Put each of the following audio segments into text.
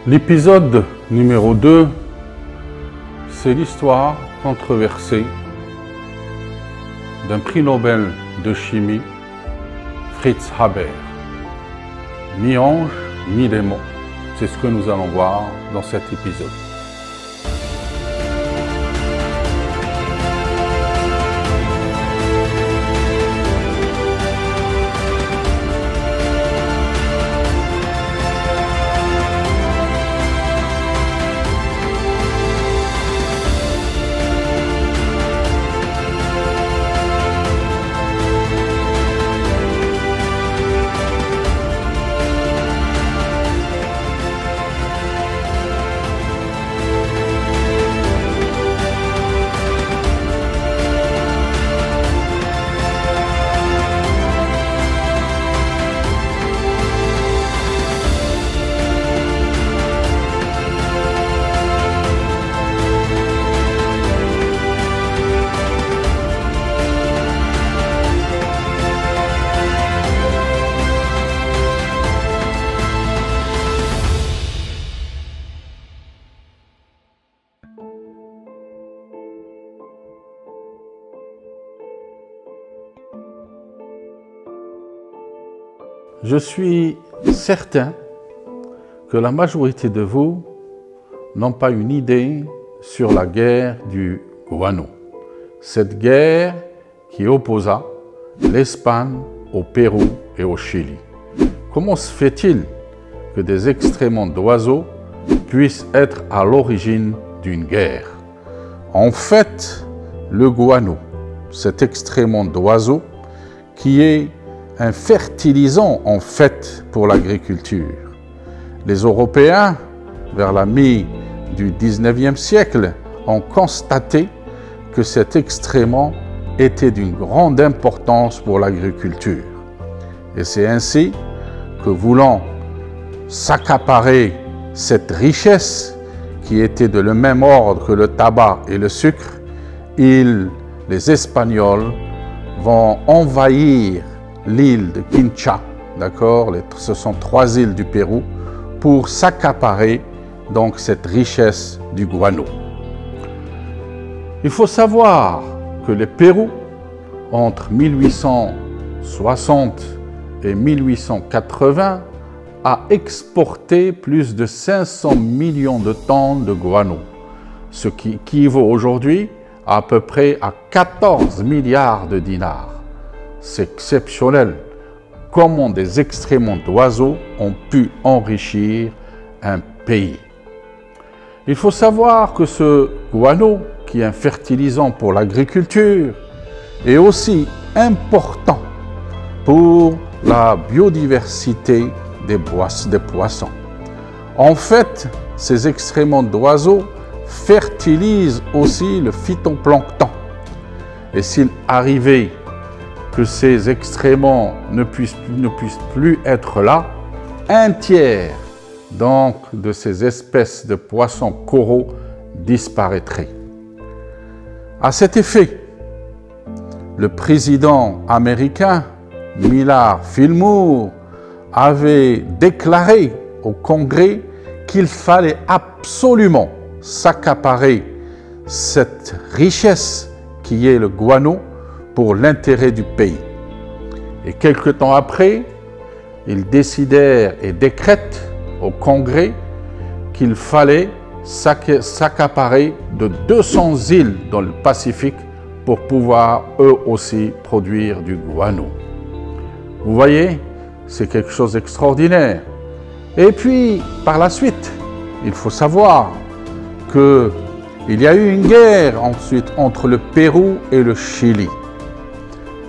L'épisode numéro 2, c'est l'histoire controversée d'un prix Nobel de chimie, Fritz Haber. Mi-ange, mi-démon, c'est ce que nous allons voir dans cet épisode. Je suis certain que la majorité de vous n'ont pas une idée sur la guerre du guano. Cette guerre qui opposa l'Espagne au Pérou et au Chili. Comment se fait-il que des excréments d'oiseaux puissent être à l'origine d'une guerre? En fait, le guano, cet excrément d'oiseau qui est un fertilisant en fait pour l'agriculture. Les Européens, vers la mi du 19e siècle, ont constaté que cet excrément était d'une grande importance pour l'agriculture. Et c'est ainsi que, voulant s'accaparer cette richesse qui était de le même ordre que le tabac et le sucre, les Espagnols vont envahir l'île de Chincha, d'accord, ce sont 3 îles du Pérou, pour s'accaparer donc cette richesse du guano. Il faut savoir que le Pérou, entre 1860 et 1880, a exporté plus de 500 millions de tonnes de guano, ce qui équivaut aujourd'hui à peu près à 14 milliards de dinars. C'est exceptionnel comment des excréments d'oiseaux ont pu enrichir un pays. Il faut savoir que ce guano, qui est un fertilisant pour l'agriculture, est aussi important pour la biodiversité des poissons. En fait, ces excréments d'oiseaux fertilisent aussi le phytoplancton. Et s'il arrivait que ces excréments ne puissent plus être là, un tiers donc de ces espèces de poissons coraux disparaîtraient. À cet effet, le président américain Millard Fillmore avait déclaré au Congrès qu'il fallait absolument s'accaparer cette richesse qui est le guano pour l'intérêt du pays. Et quelque temps après, ils décidèrent et décrètent au Congrès qu'il fallait s'accaparer de 200 îles dans le Pacifique pour pouvoir eux aussi produire du guano. Vous voyez, c'est quelque chose d'extraordinaire. Et puis, par la suite, il faut savoir qu'il y a eu une guerre ensuite entre le Pérou et le Chili.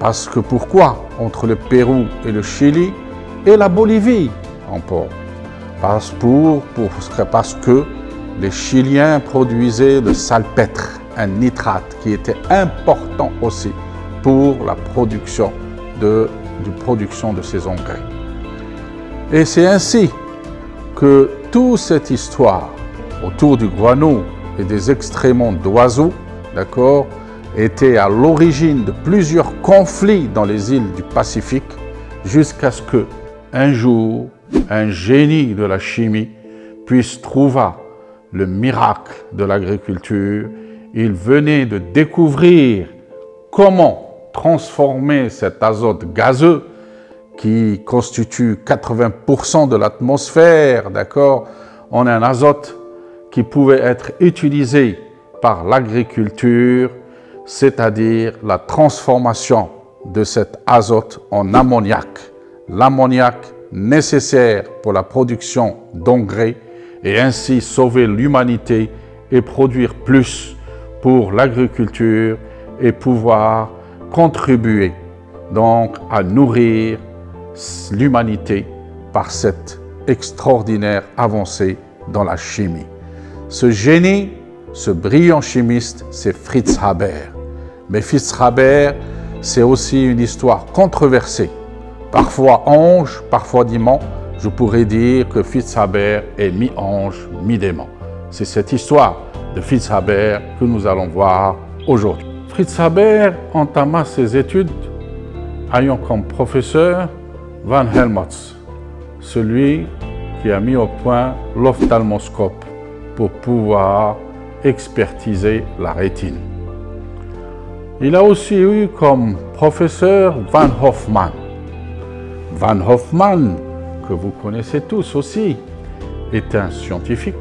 Parce que pourquoi entre le Pérou et le Chili et la Bolivie encore? Parce que les Chiliens produisaient le salpêtre, un nitrate qui était important aussi pour la production de ces engrais. Et c'est ainsi que toute cette histoire autour du guano et des excréments d'oiseaux, d'accord, était à l'origine de plusieurs conflits dans les îles du Pacifique, jusqu'à ce que, un jour, un génie de la chimie puisse trouver le miracle de l'agriculture, il venait de découvrir comment transformer cet azote gazeux qui constitue 80% de l'atmosphère, d'accord, en un azote qui pouvait être utilisé par l'agriculture, c'est-à-dire la transformation de cet azote en ammoniac. L'ammoniac nécessaire pour la production d'engrais et ainsi sauver l'humanité et produire plus pour l'agriculture et pouvoir contribuer donc à nourrir l'humanité par cette extraordinaire avancée dans la chimie. Ce génie, ce brillant chimiste, c'est Fritz Haber. Mais Fritz Haber, c'est aussi une histoire controversée. Parfois ange, parfois démon. Je pourrais dire que Fritz Haber est mi-ange, mi-démon. C'est cette histoire de Fritz Haber que nous allons voir aujourd'hui. Fritz Haber entama ses études ayant comme professeur Van Helmholtz, celui qui a mis au point l'ophtalmoscope pour pouvoir expertiser la rétine. Il a aussi eu comme professeur Van Hofmann. Van Hofmann, que vous connaissez tous aussi, est un scientifique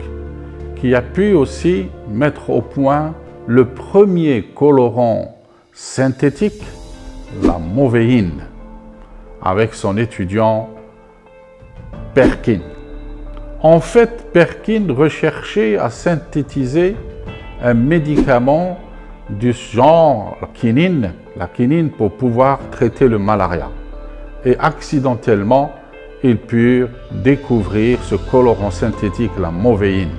qui a pu aussi mettre au point le premier colorant synthétique, la movéine, avec son étudiant Perkin. En fait, Perkin recherchait à synthétiser un médicament du genre la quinine pour pouvoir traiter le malaria. Et accidentellement, ils purent découvrir ce colorant synthétique, la movéine.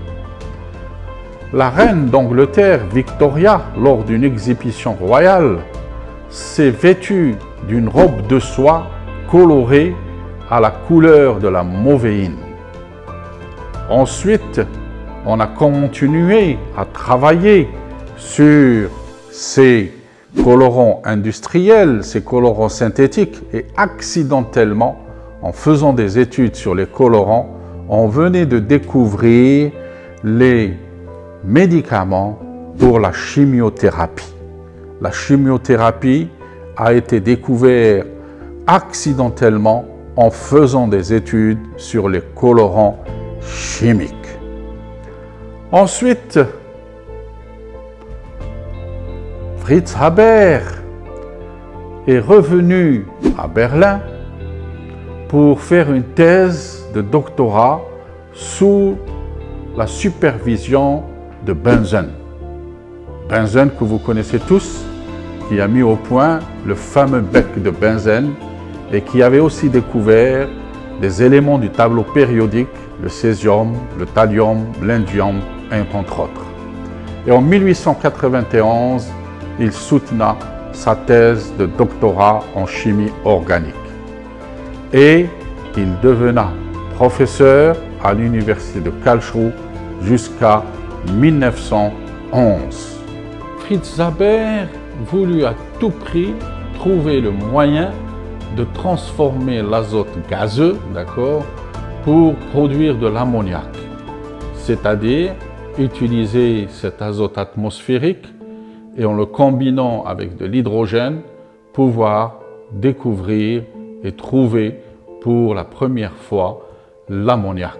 La reine d'Angleterre, Victoria, lors d'une exhibition royale, s'est vêtue d'une robe de soie colorée à la couleur de la movéine. Ensuite, on a continué à travailler sur ces colorants industriels, ces colorants synthétiques, et accidentellement, en faisant des études sur les colorants, on venait de découvrir les médicaments pour la chimiothérapie. La chimiothérapie a été découverte accidentellement en faisant des études sur les colorants chimiques. Ensuite, Fritz Haber est revenu à Berlin pour faire une thèse de doctorat sous la supervision de Bunsen. Bunsen que vous connaissez tous, qui a mis au point le fameux bec de Bunsen et qui avait aussi découvert des éléments du tableau périodique, le césium, le thallium, l'indium, entre autres. Et en 1891, il soutena sa thèse de doctorat en chimie organique. Et il devena professeur à l'université de Karlsruhe jusqu'à 1911. Fritz Haber voulut à tout prix trouver le moyen de transformer l'azote gazeux, d'accord, pour produire de l'ammoniac, c'est-à-dire utiliser cet azote atmosphérique et en le combinant avec de l'hydrogène, pouvoir découvrir et trouver pour la première fois l'ammoniac.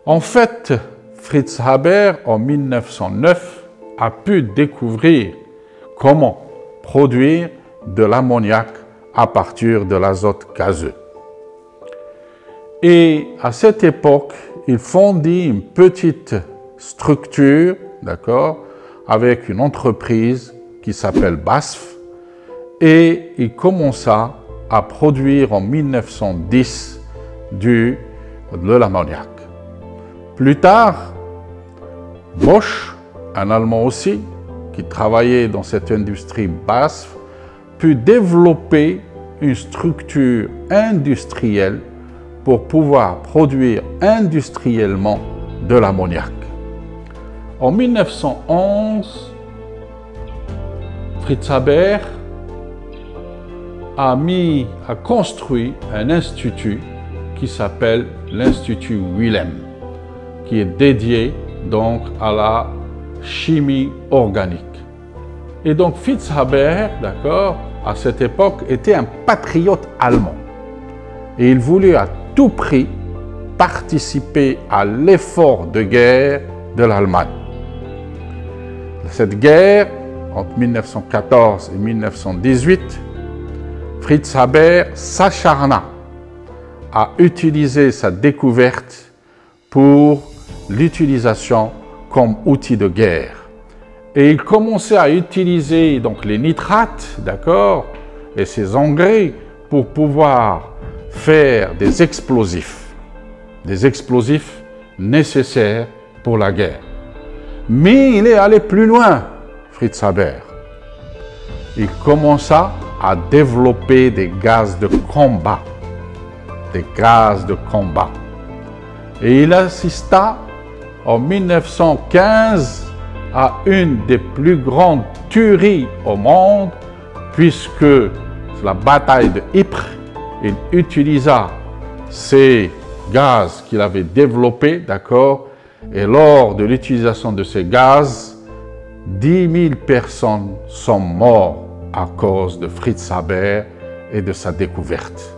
En fait, Fritz Haber, en 1909, a pu découvrir comment produire de l'ammoniac à partir de l'azote gazeux. Et à cette époque, il fondit une petite structure, d'accord, avec une entreprise qui s'appelle BASF, et il commença à produire en 1910 de l'ammoniac. Plus tard, Bosch, un Allemand aussi, qui travaillait dans cette industrie BASF, put développer une structure industrielle pour pouvoir produire industriellement de l'ammoniac. En 1911, Fritz Haber a construit un institut qui s'appelle l'Institut Wilhelm. qui est dédié donc à la chimie organique. Et donc Fritz Haber, d'accord, à cette époque, était un patriote allemand. Et il voulait à tout prix participer à l'effort de guerre de l'Allemagne. Cette guerre, entre 1914 et 1918, Fritz Haber s'acharna à utiliser sa découverte pour l'utilisation comme outil de guerre. Et il commençait à utiliser donc les nitrates, d'accord, et ces engrais pour pouvoir faire des explosifs nécessaires pour la guerre. Mais il est allé plus loin, Fritz Haber. Il commença à développer des gaz de combat. Et il assista en 1915 à une des plus grandes tueries au monde, puisque la bataille de Ypres, il utilisa ces gaz qu'il avait développés, d'accord, et lors de l'utilisation de ces gaz, 10 000 personnes sont mortes à cause de Fritz Haber et de sa découverte.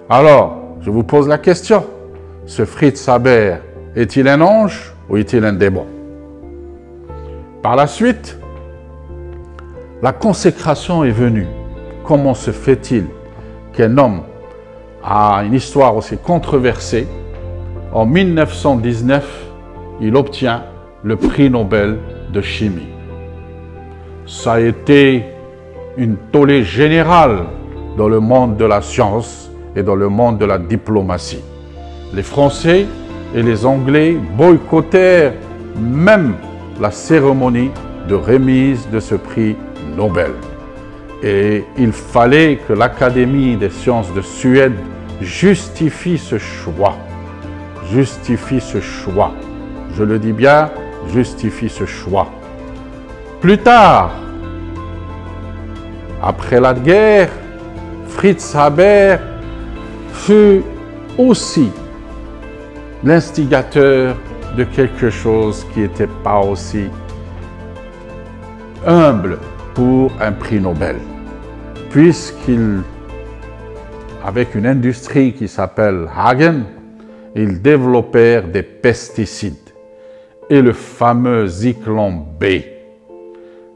Alors, je vous pose la question, ce Fritz Haber est-il un ange ou est-il un démon? Par la suite, la consécration est venue. Comment se fait-il qu'un homme a une histoire aussi controversée? En 1919, il obtient le prix Nobel de chimie. Ça a été une tollée générale dans le monde de la science et dans le monde de la diplomatie. Les Français et les Anglais boycottèrent même la cérémonie de remise de ce prix Nobel. Et il fallait que l'Académie des sciences de Suède justifie ce choix. Justifie ce choix. Je le dis bien, justifie ce choix. Plus tard, après la guerre, Fritz Haber fut aussi l'instigateur de quelque chose qui n'était pas aussi humble pour un prix Nobel, puisqu'il, avec une industrie qui s'appelle Hagen, ils développèrent des pesticides et le fameux Zyklon B.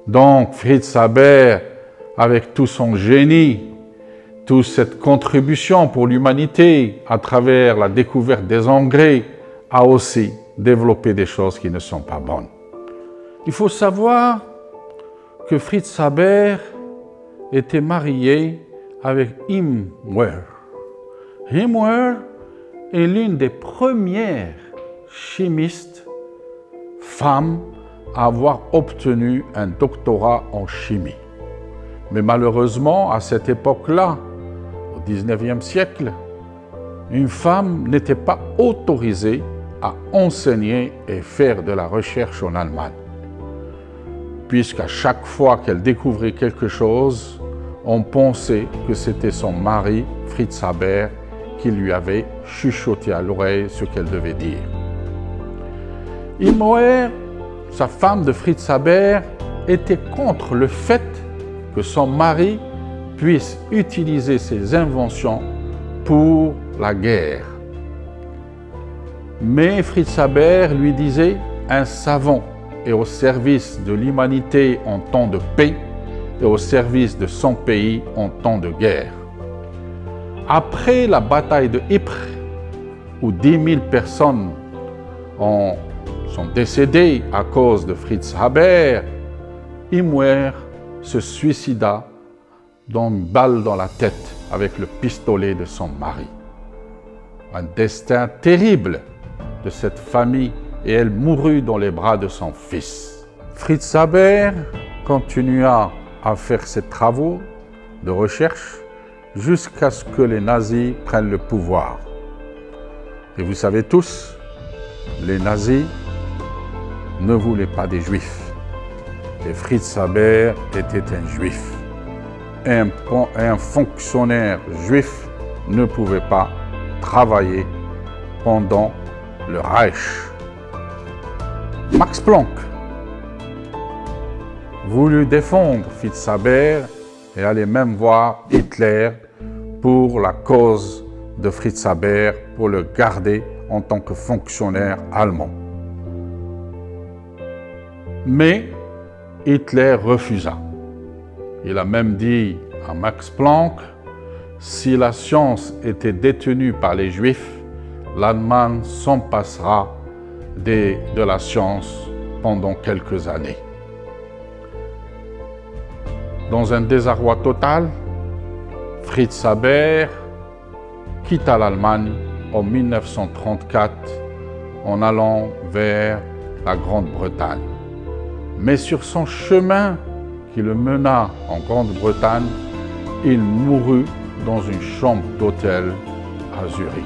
Donc Fritz Haber, avec tout son génie, toute cette contribution pour l'humanité à travers la découverte des engrais, a aussi développé des choses qui ne sont pas bonnes. Il faut savoir que Fritz Haber était marié avec Himmler. Himmler est l'une des premières chimistes femmes à avoir obtenu un doctorat en chimie. Mais malheureusement, à cette époque-là, au XIXe siècle, une femme n'était pas autorisée à enseigner et faire de la recherche en Allemagne. Puisqu'à chaque fois qu'elle découvrait quelque chose, on pensait que c'était son mari, Fritz Haber, qui lui avait chuchoté à l'oreille ce qu'elle devait dire. Himmler, sa femme de Fritz Haber, était contre le fait que son mari puisse utiliser ses inventions pour la guerre. Mais Fritz Haber lui disait « Un savant est au service de l'humanité en temps de paix et au service de son pays en temps de guerre. » Après la bataille de Ypres, où 10 000 personnes sont décédées à cause de Fritz Haber, Himmler se suicida d'une balle dans la tête avec le pistolet de son mari. Un destin terrible de cette famille, et elle mourut dans les bras de son fils. Fritz Haber continua à faire ses travaux de recherche jusqu'à ce que les nazis prennent le pouvoir. Et vous savez tous, les nazis ne voulaient pas des juifs. Et Fritz Haber était un juif. Un fonctionnaire juif ne pouvait pas travailler pendant le Reich. Max Planck voulut défendre Fritz Haber et aller même voir Hitler pour la cause de Fritz Haber, pour le garder en tant que fonctionnaire allemand. Mais Hitler refusa. Il a même dit à Max Planck, si la science était détenue par les Juifs, l'Allemagne s'en passera de la science pendant quelques années. Dans un désarroi total, Fritz Haber quitta l'Allemagne en 1934 en allant vers la Grande-Bretagne. Mais sur son chemin qui le mena en Grande-Bretagne, il mourut dans une chambre d'hôtel à Zurich.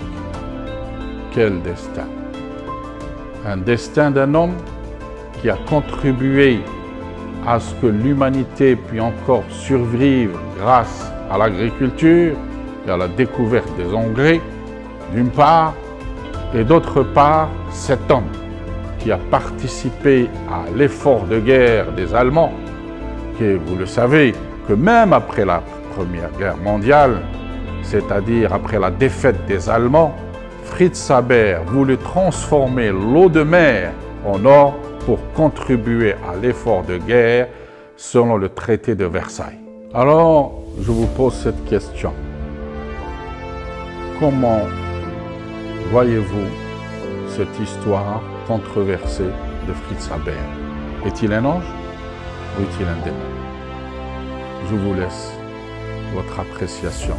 Quel destin! Un destin d'un homme qui a contribué à ce que l'humanité puisse encore survivre grâce à l'agriculture et à la découverte des engrais, d'une part, et d'autre part, cet homme qui a participé à l'effort de guerre des Allemands, que vous le savez, que même après la Première Guerre mondiale, c'est-à-dire après la défaite des Allemands, Fritz Haber voulut transformer l'eau de mer en or pour contribuer à l'effort de guerre selon le traité de Versailles. Alors, je vous pose cette question. Comment voyez-vous cette histoire controversée de Fritz Haber? Est-il un ange ou est-il un démon? Je vous laisse votre appréciation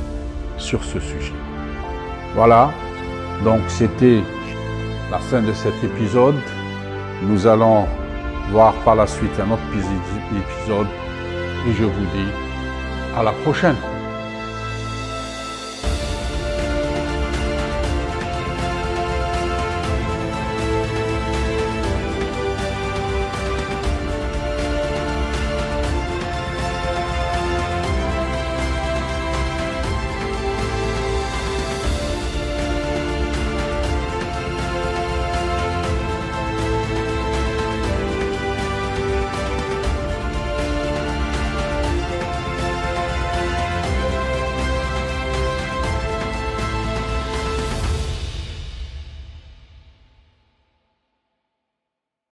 sur ce sujet. Voilà, donc c'était la fin de cet épisode. Nous allons voir par la suite un autre épisode et je vous dis à la prochaine.